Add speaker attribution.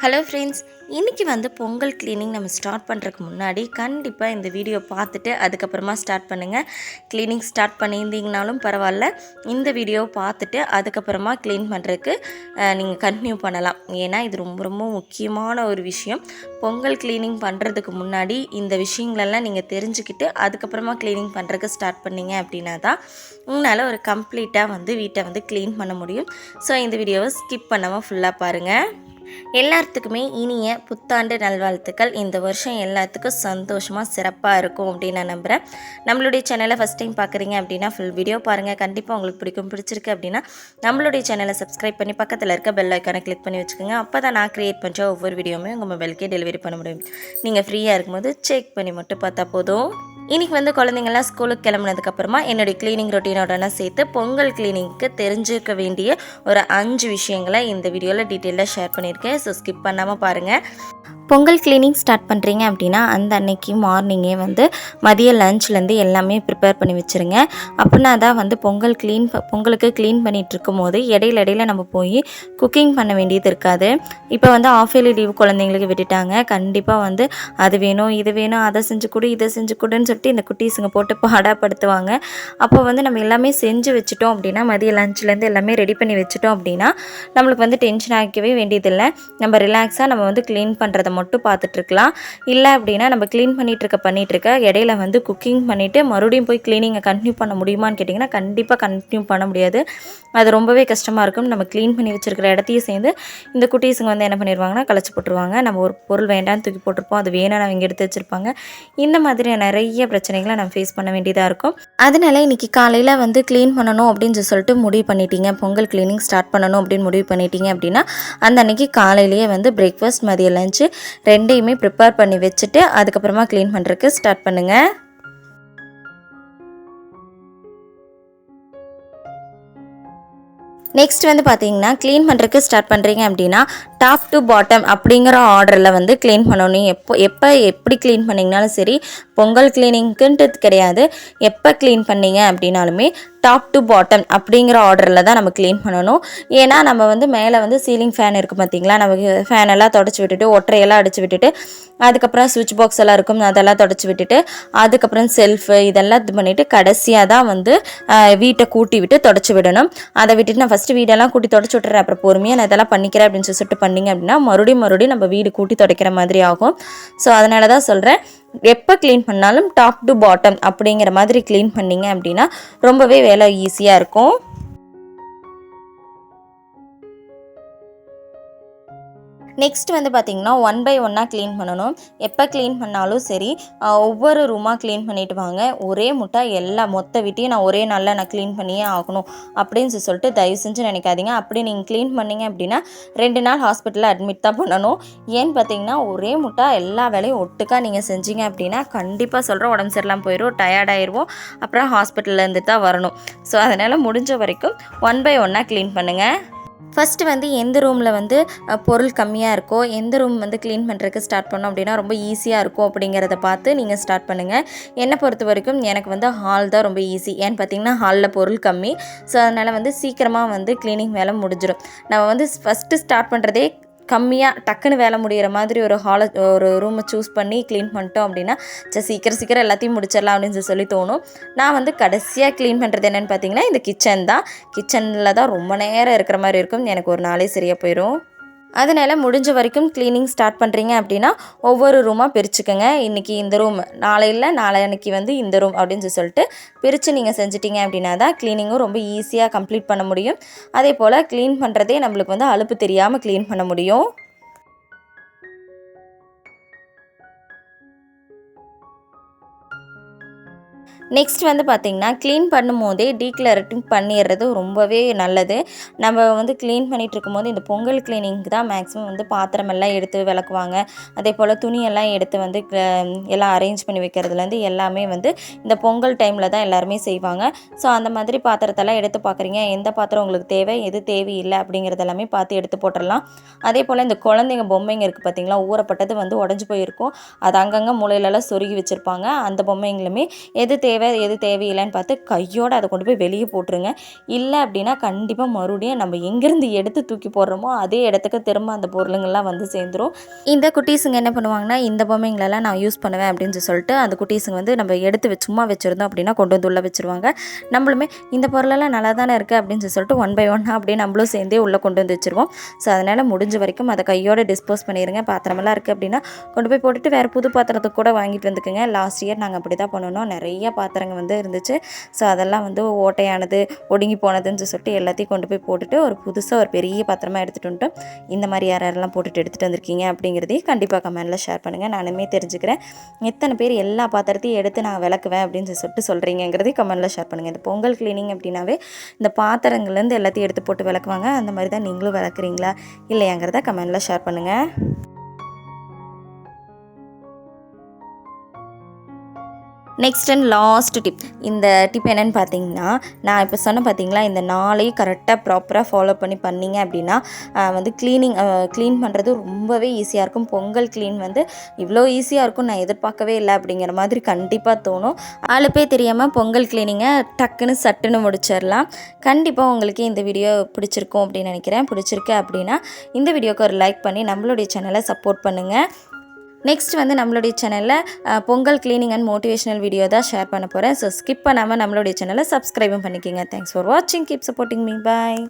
Speaker 1: Hello friends, இன்றைக்கி Pongal cleaning நம்ம start பண்ணுறதுக்கு முன்னாடி கண்டிப்பாக இந்த வீடியோ பார்த்துட்டு அதுக்கப்புறமா ஸ்டார்ட் பண்ணுங்கள். க்ளீனிங் ஸ்டார்ட் பண்ணியிருந்தீங்கனாலும் பரவாயில்ல, இந்த வீடியோ பார்த்துட்டு அதுக்கப்புறமா க்ளீன் பண்ணுறதுக்கு நீங்கள் கண்டினியூ பண்ணலாம். ஏன்னா இது ரொம்ப ரொம்ப முக்கியமான ஒரு விஷயம். பொங்கல் க்ளீனிங் பண்ணுறதுக்கு முன்னாடி இந்த விஷயங்களெல்லாம் நீங்கள் தெரிஞ்சுக்கிட்டு அதுக்கப்புறமா க்ளீனிங் பண்ணுறதுக்கு ஸ்டார்ட் பண்ணிங்க அப்படின்னா தான் உங்களால் ஒரு கம்ப்ளீட்டாக வீட்டை க்ளீன் பண்ண முடியும். ஸோ இந்த வீடியோவை ஸ்கிப் பண்ணாமல் ஃபுல்லாக பாருங்கள். எல்லாத்துக்குமே இனிய புத்தாண்டு நல்வாழ்த்துக்கள். இந்த வருஷம் எல்லாத்துக்கும் சந்தோஷமாக சிறப்பாக இருக்கும் அப்படின்னு நான் நம்புகிறேன். நம்மளுடைய சேனலை ஃபஸ்ட் டைம் பார்க்குறீங்க அப்படின்னா ஃபுல் வீடியோ பாருங்கள். கண்டிப்பாக உங்களுக்கு பிடிச்சிருக்கு அப்படின்னா நம்மளுடைய சேனலை சப்ஸ்கிரைப் பண்ணி பக்கத்தில் இருக்க பெல் ஐக்கானை கிளிக் பண்ணி வச்சுக்கோங்க. அப்போ தான் நான் க்ரியேட் பண்ணுற ஒவ்வொரு வீடியோவுமே உங்கள் மொபைலுக்கே டெலிவரி பண்ண முடியும். நீங்கள் ஃப்ரீயாக இருக்கும்போது செக் பண்ணி மட்டும் பார்த்தா போதும். இன்றைக்கி குழந்தைங்கள்லாம் ஸ்கூலுக்கு கிளம்புனதுக்கப்புறமா என்னுடைய க்ளீனிங் ரொட்டீனோட சேர்த்து பொங்கல் க்ளீனிங்க்கு தெரிஞ்சுக்க வேண்டிய ஒரு 5 விஷயங்களை இந்த வீடியோவில் டீட்டெயிலாக ஷேர் பண்ணியிருக்கேன். ஸோ ஸ்கிப் பண்ணாமல் பாருங்கள். பொங்கல் க்ளீனிங் ஸ்டார்ட் பண்ணுறீங்க அப்படின்னா அந்த அன்னைக்கு மார்னிங்கே மதிய லஞ்ச்லேருந்து எல்லாமே ப்ரிப்பேர் பண்ணி வச்சுருங்க. அப்படின்னா தான் பொங்கலுக்கு க்ளீன் பண்ணிகிட்டு இருக்கும் போது இடையில நம்ம போய் குக்கிங் பண்ண வேண்டியது இருக்காது. இப்போ ஆஃப் இயர்லி லீவ் குழந்தைங்களுக்கு விட்டுட்டாங்க. கண்டிப்பாக அது வேணும் இது வேணும் அதை செஞ்சு கொடு இதை செஞ்சு கொடுன்னு சொல்லிட்டு இந்த குட்டீஸுங்க போட்டு பாடாப்படுத்துவாங்க. அப்போ நம்ம எல்லாமே செஞ்சு வச்சுட்டோம் அப்படின்னா மதிய லஞ்ச்லேருந்து எல்லாமே ரெடி பண்ணி வச்சுட்டோம் அப்படின்னா நம்மளுக்கு டென்ஷன் ஆகிக்கவே வேண்டியதில்லை. நம்ம ரிலாக்ஸாக நம்ம க்ளீன் பண்ணுறதை மட்டும் பார்த்துட்ருக்கலாம். இல்லை அப்படின்னா நம்ம க்ளீன் பண்ணிகிட்ருக்க இடையில குக்கிங் பண்ணிவிட்டு மறுபடியும் போய் க்ளீனிங்கை கண்டினியூ பண்ண முடியுமான்னு கேட்டிங்கன்னா கண்டிப்பாக கண்டினியூ பண்ண முடியாது. அது ரொம்பவே கஷ்டமாக இருக்கும். நம்ம க்ளீன் பண்ணி வச்சுருக்கிற இடத்தையும் சேர்ந்து இந்த குட்டீஸுங்க என்ன பண்ணிடுவாங்கன்னா களைச்சி போட்டுருவாங்க. நம்ம ஒரு பொருள் வேண்டான்னு தூக்கி போட்டிருப்போம், அது வேணும்னு அவங்க எடுத்து வச்சுருப்பாங்க. இந்த மாதிரி நிறைய பிரச்சனைகளை நம்ம ஃபேஸ் பண்ண வேண்டியதாக இருக்கும். அதனால இன்றைக்கி காலையில் க்ளீன் பண்ணணும் அப்படின்னு சொல்லிட்டு முடிவு பண்ணிட்டீங்க, பொங்கல் க்ளீனிங் ஸ்டார்ட் பண்ணணும் அப்படின்னு முடிவு பண்ணிட்டீங்க அப்படின்னா அந்த அன்றைக்கி காலையிலேயே பிரேக்ஃபாஸ்ட் மதிய லஞ்சு ரெண்டையுமே ப்ரிப்பேர் பண்ணி வச்சுட்டு அதுக்கப்புறமா க்ளீன் பண்ணுறதுக்கு ஸ்டார்ட் பண்ணுங்கள். நெக்ஸ்ட் பார்த்தீங்கன்னா க்ளீன் பண்ணுறதுக்கு ஸ்டார்ட் பண்ணுறீங்க அப்படின்னா டாப் டு பாட்டம் அப்படிங்கிற ஆர்டரில் க்ளீன் பண்ணணும். எப்படி க்ளீன் பண்ணிங்கனாலும் சரி, பொங்கல் க்ளீனிங்க்குன்றது கிடையாது, எப்போ க்ளீன் பண்ணிங்க அப்படின்னாலுமே டாப் டு பாட்டம் அப்படிங்கிற ஆர்டரில் தான் நம்ம க்ளீன் பண்ணணும். ஏன்னா நம்ம மேலே சீலிங் ஃபேன் இருக்குது பார்த்தீங்களா, நமக்கு ஃபேனெல்லாம் தொடச்சி விட்டுட்டு ஒற்றையெல்லாம் அடித்து விட்டுட்டு அதுக்கப்புறம் சுவிட்ச் பாக்ஸ் எல்லாம் இருக்கும் அதெல்லாம் தொடச்சி விட்டுட்டு அதுக்கப்புறம் செல்ஃபு இதெல்லாம் இது பண்ணிவிட்டு கடைசியாக தான் வீட்டை கூட்டி விட்டு தொடச்சி விடணும். அதை விட்டுட்டு நான் ஃபஸ்ட்டு வீடெல்லாம் கூட்டி தொடச்சி விட்டுறேன், அப்புறம் பொறுமையாக நான் இதெல்லாம் பண்ணிக்கிறேன் அப்படின்னு சொல்லிட்டு பண்ணிங்க அப்படின்னா மறுபடியும் நம்ம வீடு கூட்டி துடைக்கிற மாதிரி ஆகும். ஸோ அதனால தான் சொல்கிறேன், எப்போ க்ளீன் பண்ணாலும் டாப் டு பாட்டம் அப்படிங்கிற மாதிரி க்ளீன் பண்ணிங்க அப்படின்னா ரொம்பவே வேலை ஈஸியாக இருக்கும். நெக்ஸ்ட் பார்த்திங்கன்னா 1 by 1 க்ளீன் பண்ணணும். எப்போ க்ளீன் பண்ணாலும் சரி ஒவ்வொரு ரூமாக க்ளீன் பண்ணிவிட்டு வாங்க. ஒரே முட்டை மொத்த வீட்டையும் நான் ஒரே நாளில் நான் க்ளீன் பண்ணியே ஆகணும் அப்படின்னு சொல்லிட்டு தயவு செஞ்சு நினைக்காதீங்க. அப்படி நீங்கள் க்ளீன் பண்ணிங்க அப்படின்னா 2 நாள் ஹாஸ்பிட்டலில் அட்மிட் தான் பண்ணணும். ஏன்னு பார்த்தீங்கன்னா ஒரே முட்டை எல்லா வேலையும் ஒட்டுக்கா நீங்கள் செஞ்சீங்க அப்படின்னா கண்டிப்பாக சொல்கிறோம் உடம்பு சரியில்லாமல் போயிடும், டயர்டாயிருவோம், அப்புறம் ஹாஸ்பிட்டல்லேருந்து தான் வரணும். ஸோ அதனால் முடிஞ்ச வரைக்கும் 1 by 1 க்ளீன் பண்ணுங்கள். ஃபஸ்ட்டு எந்த ரூமில் பொருள் கம்மியாக இருக்கோ, எந்த ரூம் க்ளீன் பண்ணுறதுக்கு ஸ்டார்ட் பண்ணோம் அப்படின்னா ரொம்ப ஈஸியாக இருக்கும் அப்படிங்கிறத பார்த்து நீங்கள் ஸ்டார்ட் பண்ணுங்கள். என்னை பொறுத்த வரைக்கும் எனக்கு ஹால் தான் ரொம்ப ஈஸி. ஏன்னு பார்த்தீங்கன்னா ஹாலில் பொருள் கம்மி. ஸோ அதனால் சீக்கிரமாக க்ளீனிங் வேலை முடிஞ்சிடும். நம்ம ஃபஸ்ட்டு ஸ்டார்ட் பண்ணுறதே கம்மியாக டக்குன்னு வேலை முடிகிற மாதிரி ஒரு ரூமை சூஸ் பண்ணி க்ளீன் பண்ணிட்டோம் அப்படின்னா சீக்கிரம் எல்லாத்தையும் முடிச்சிடலாம் அப்படின்னு சொல்லி தோணும். நான் கடைசியாக க்ளீன் பண்ணுறது என்னென்னு பார்த்தீங்கன்னா இந்த கிச்சனில் தான் ரொம்ப நேரம் இருக்கிற மாதிரி இருக்கும். எனக்கு ஒரு நாளே சரியாக போயிடும். அதனால் முடிஞ்ச வரைக்கும் க்ளீனிங் ஸ்டார்ட் பண்ணுறீங்க அப்படின்னா ஒவ்வொரு ரூமாக பிரிச்சுக்கோங்க. இன்றைக்கி இந்த ரூம், நாளைக்கு இந்த ரூம் அப்படின்னு சொல்லிட்டு பிரித்து நீங்கள் செஞ்சிட்டிங்க அப்படின்னா தான் க்ளீனிங்கும் ரொம்ப ஈஸியாக கம்ப்ளீட் பண்ண முடியும். அதே போல் க்ளீன் பண்ணுறதே நம்மளுக்கு அலுப்பு தெரியாமல் க்ளீன் பண்ண முடியும். நெக்ஸ்ட் பார்த்திங்கன்னா க்ளீன் பண்ணும்போதே டீக்ளரட்டிங் பண்ணிடுறது ரொம்பவே நல்லது. நம்ம க்ளீன் பண்ணிகிட்டு இருக்கும்போது இந்த பொங்கல் க்ளீனிங்க்கு தான் மேக்ஸிமம் பாத்திரமெல்லாம் எடுத்து விளக்குவாங்க. அதே போல் துணியெல்லாம் எடுத்து எல்லாம் அரேஞ்ச் பண்ணி வைக்கிறதுலேருந்து எல்லாமே இந்த பொங்கல் டைமில் தான் எல்லாருமே செய்வாங்க. ஸோ அந்த மாதிரி பாத்திரத்தெல்லாம் எடுத்து பார்க்குறீங்க, எந்த பாத்திரம் உங்களுக்கு தேவை எது தேவையில்லை அப்படிங்கிறது எல்லாமே பார்த்து எடுத்து போட்டுடலாம். அதே போல் இந்த குழந்தைங்க பொம்மைங்க இருக்குது பார்த்திங்களா, ஊறப்பட்டது உடஞ்சி போயிருக்கும், அது அங்கங்கே மூலையிலலாம் சொருகி வச்சுருப்பாங்க. அந்த பொம்மைங்களுமே எது தேவை தேவை எது தேவையில்லைன்னு பார்த்து கையோடு அதை கொண்டு போய் வெளியே போட்டுருங்க. இல்லை அப்படின்னா கண்டிப்பாக மறுபடியும் நம்ம எங்கேருந்து எடுத்து தூக்கி போடுறோமோ அதே இடத்துக்கு திரும்ப அந்த பொருளுங்கள்லாம் வந்து சேர்ந்துடும். இந்த குட்டீஸுங்க என்ன பண்ணுவாங்கன்னா, இந்த பொம்மைங்களெல்லாம் நான் யூஸ் பண்ணுவேன் அப்படின்னு சொல்லிட்டு அந்த குட்டீஸுங்க வந்து நம்ம எடுத்து சும்மா வச்சுருந்தோம் அப்படின்னா கொண்டு வந்து உள்ளே வச்சுருவாங்க. நம்மளுமே இந்த பொருளெல்லாம் நல்லா தானே இருக்குது அப்படின்னு சொல்லிட்டு 1 by 1 அப்படியே நம்மளும் சேர்ந்தே உள்ளே கொண்டு வந்து வச்சுருவோம். ஸோ அதனால் முடிஞ்ச வரைக்கும் அதை கையோடு டிஸ்போஸ் பண்ணிடுங்க. பாத்திரமெல்லாம் இருக்குது அப்படின்னா கொண்டு போய் போட்டுட்டு வேறு புது பாத்திரத்துக்கு கூட வாங்கிட்டு வந்துக்குங்க. லாஸ்ட் இயர் நாங்கள் அப்படி தான் பண்ணணும். நிறைய பாத்திரங்கள் வந்து இருந்துச்சு. ஸோ அதெல்லாம் வந்து ஓட்டையானது, ஒடுங்கி போனதுன்னு சொல்லிட்டு எல்லாத்தையும் கொண்டு போய் போட்டுட்டு ஒரு புதுசாக ஒரு பெரிய பாத்திரமாக எடுத்துகிட்டு வந்துட்டோம். இந்த மாதிரி யாரெல்லாம் போட்டுட்டு எடுத்துகிட்டு வந்திருக்கீங்க அப்படிங்கிறதையும் கண்டிப்பாக கமெண்ட்டில் ஷேர் பண்ணுங்கள். நானுமே தெரிஞ்சுக்கிறேன் எத்தனை பேர் எல்லா பாத்திரத்தையும் எடுத்து நான் விளக்குவேன் அப்படின்னு சொல்லிட்டு சொல்கிறீங்கிறதையும் கமெண்ட்டில் ஷேர் பண்ணுங்கள். இந்த பொங்கல் க்ளீனிங் அப்படின்னாவே இந்த பாத்திரங்கள்லேருந்து எல்லாத்தையும் எடுத்து போட்டு விளக்குவாங்க. அந்த மாதிரி தான் நீங்களும் விளக்குறீங்களா இல்லையாங்கிறத கமெண்ட்டில் ஷேர் பண்ணுங்கள். Next and last tip. இந்த டிப் என்னென்னு பார்த்தீங்கன்னா, நான் இப்போ சொன்னேன் பார்த்தீங்களா, இந்த 4ஐயும் கரெக்டாக ப்ராப்பராக ஃபாலோ பண்ணிங்க அப்படின்னா வந்து க்ளீன் பண்ணுறது ரொம்பவே ஈஸியாக இருக்கும். பொங்கல் க்ளீன் வந்து இவ்வளோ ஈஸியாக இருக்கும் நான் எதிர்பார்க்கவே இல்லை அப்படிங்கிற மாதிரி கண்டிப்பாக தோணும். ஆளுப்பே தெரியாமல் பொங்கல் க்ளீனிங்கை டக்குன்னு சட்டுன்னு முடிச்சிடலாம். கண்டிப்பாக உங்களுக்கு இந்த வீடியோ பிடிச்சிருக்கும் அப்படின்னு நினைக்கிறேன். பிடிச்சிருக்கு அப்படின்னா இந்த வீடியோக்கு ஒரு லைக் பண்ணி நம்மளுடைய சேனலை சப்போர்ட் பண்ணுங்கள். நெக்ஸ்ட் வந்து நம்மளுடைய சேனலில் Pongal cleaning and motivational video தான் ஷேர் பண்ண போகிறேன். ஸோ ஸ்கிப் பண்ணாமல் நம்மளுடைய சேனலை சப்ஸ்கிரைபும் பண்ணிக்கோங்க. தேங்க்ஸ் ஃபார் வாட்சிங். Keep supporting me. பாய்.